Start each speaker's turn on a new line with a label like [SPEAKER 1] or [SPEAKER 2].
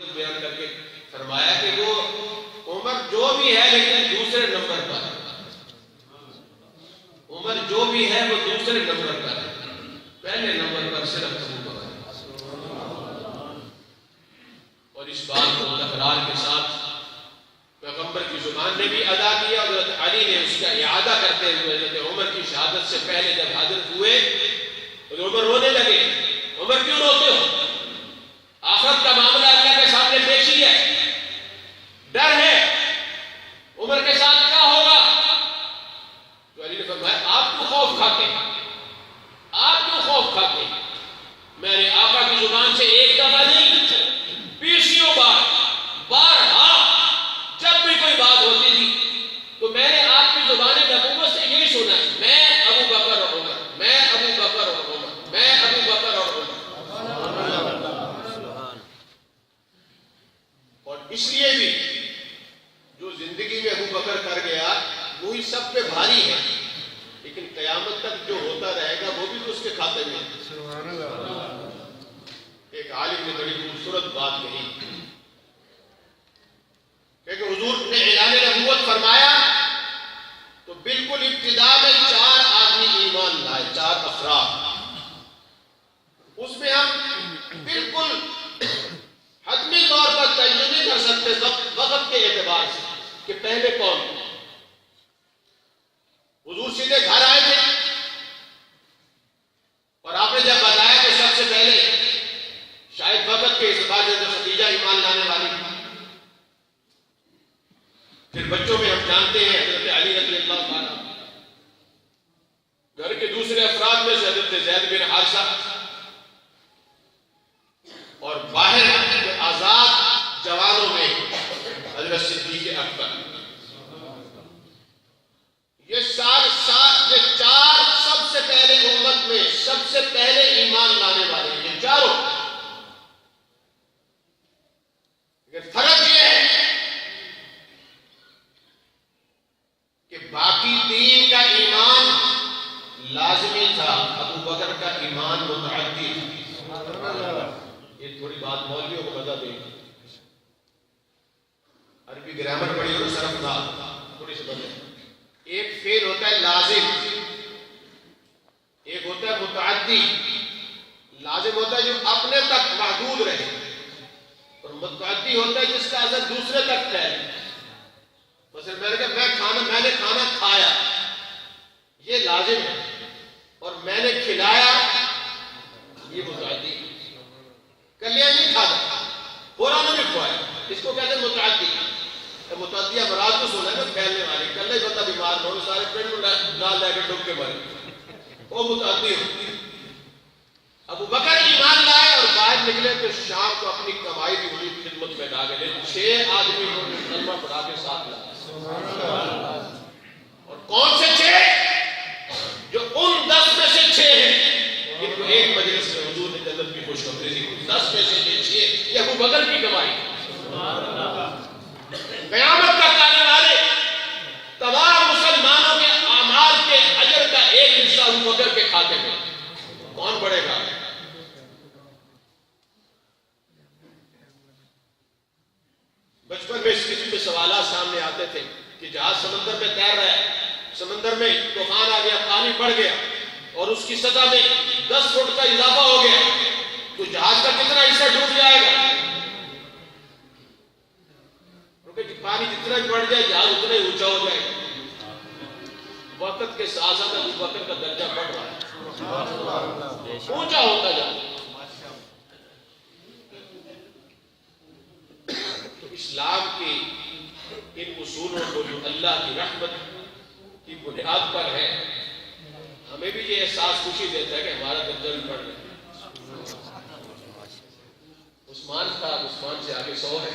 [SPEAKER 1] بیان کر کے فرمایا کہ وہ عمر جو بھی ہے لیکن دوسرے نمبر پر، عمر جو بھی ہے وہ دوسرے نمبر پر ہے، پہلے نمبر پر صرف ابو بکر۔ اور اس بات کو تکرار کے ساتھ پیغمبر کی زبان نے بھی ادا کیا، اور حضرت علی نے اس کا اعادہ کرتے ہوئے حضرت عمر کی شہادت سے پہلے جب حاضر ہوئے تو عمر رونے لگے۔ عمر کیوں روتے ہو؟ آخرت کا معاملہ اللہ کے سامنے پیشی ہے، ڈر ہے، عمر کے ساتھ کیا ہوگا؟ تو علی نے فرمایا آپ کیوں خوف کھاتے ہیں؟ آپ کیوں خوف کھاتے ہیں؟ میں نے آقا کی زبان سے ایک دفعہ نہیں، بیسیوں بار، بارہا جب بھی کوئی بات ہوتی تھی تو میں نے آپ کی زبان نبوت سے یہی سنا ہے، میں ابو بکر اور عمر، میں ابو بکر اور عمر، میں ابو بکر اور عمر۔ اور اس لیے بھی جو زندگی میں ابو بکر کر گیا وہی سب پہ بھاری ہے، لیکن قیامت تک جو ہوتا رہے گا وہ بھی تو اس کے کھاتے میں۔ ایک عالم نے بڑی خوبصورت بات کہی کہ حضور نے اعلان نبوت فرمایا تو بالکل ابتدا میں 4 آدمی ایمان لائے، 4 افراد۔ اس میں ہم بالکل حتمی طور پر تعین نہیں کر سکتے وقت کے اعتبار سے کہ پہلے کون۔ حضور سیدھے گھر آئے تھے اور آپ نے جب بتایا کہ سب سے پہلے شاید وقت کے اعتبار سے خدیجہ ایمان لانے والی، پھر بچوں میں ہم جانتے ہیں حضرت علی رضی اللہ عنہ، گھر کے دوسرے افراد میں سے حضرت زید بن حارثہ، اور باہر کے آزاد جوانوں میں حضرت صدیق اکبر۔ یہ 4 سب سے پہلے امت میں سب سے پہلے ایمان لانے والے، یہ چاروں۔ فرق یہ ہے کہ باقی 3 کا ایمان لازمی تھا، ابو بکر کا ایمان متعدی تھا۔ یہ تھوڑی بات مولویوں کو بتا دیں، عربی گرامر پڑھی اور صرف تھا تھوڑی سی بدلے۔ ایک فعل ہوتا ہے لازم، ایک ہوتا ہے متعدی۔ لازم ہوتا ہے جو اپنے تک محدود رہے، اور متعدی ہوتا ہے جس کا اثر دوسرے تک پھیلے۔ مثلا میں نے کہا میں نے کھانا کھایا، یہ لازم ہے، اور میں نے کھلایا یہ متعدی۔ کلیا نہیں کھاتا، فوراً نہیں کھوایا، اس کو کہتے ہیں متعدی۔ متعدی امراض کو سنا ہے نا پھیلنے والی، کل ہی بندہ بیمار ہو سارے پیٹ میں ڈال لے کے ڈوب کے مرے، وہ متعدی ہوتی ہے۔ ابو بکر ایمان لائے اور باہر نکلے تو شام کو اپنی کمائی کی بڑی خدمت میں ڈال گئے، 6 آدمی انہوں نے کلمہ پڑھا کے ساتھ لائے۔ اور کون سے 6؟ جو ان 10 میں سے 6 ہیں جن کو ایک مجلس میں حضور نے جنت کی خوشخبری دی۔ 10 میں سے 6 یہ ابو بکر کی کمائی۔ قیامت تک آنے والے تمام مسلمانوں کے اعمال کے اجر کا ایک حصہ ابو بکر کے کھاتے میں۔ کون بڑھے گا؟ بچپن میں اس قسم کے سوالات سامنے آتے تھے کہ جہاز سمندر میں تیر رہا ہے، سمندر میں طوفان آ گیا، پانی بڑھ گیا اور اس کی سطح میں 10 فٹ کا اضافہ ہو گیا، تو جہاز کا کتنا حصہ ڈوب جائے گا؟ کہ پانی جتنا بڑھ جائے جہاز اتنا ہی اونچا ہو جائے گا۔ وقت کے ساتھ ساتھ ابو بکر کا درجہ بڑھ رہا ہے، اونچا ہوتا جاتا ہے۔ تو اسلام کی ان اصولوں کو جو اللہ کی رحمت کی بنیاد پر ہے، ہمیں بھی یہ احساس خوشی دیتا ہے کہ ہمارا درجہ بھی بڑھ گیا۔ عثمان سے آگے 100 ہے۔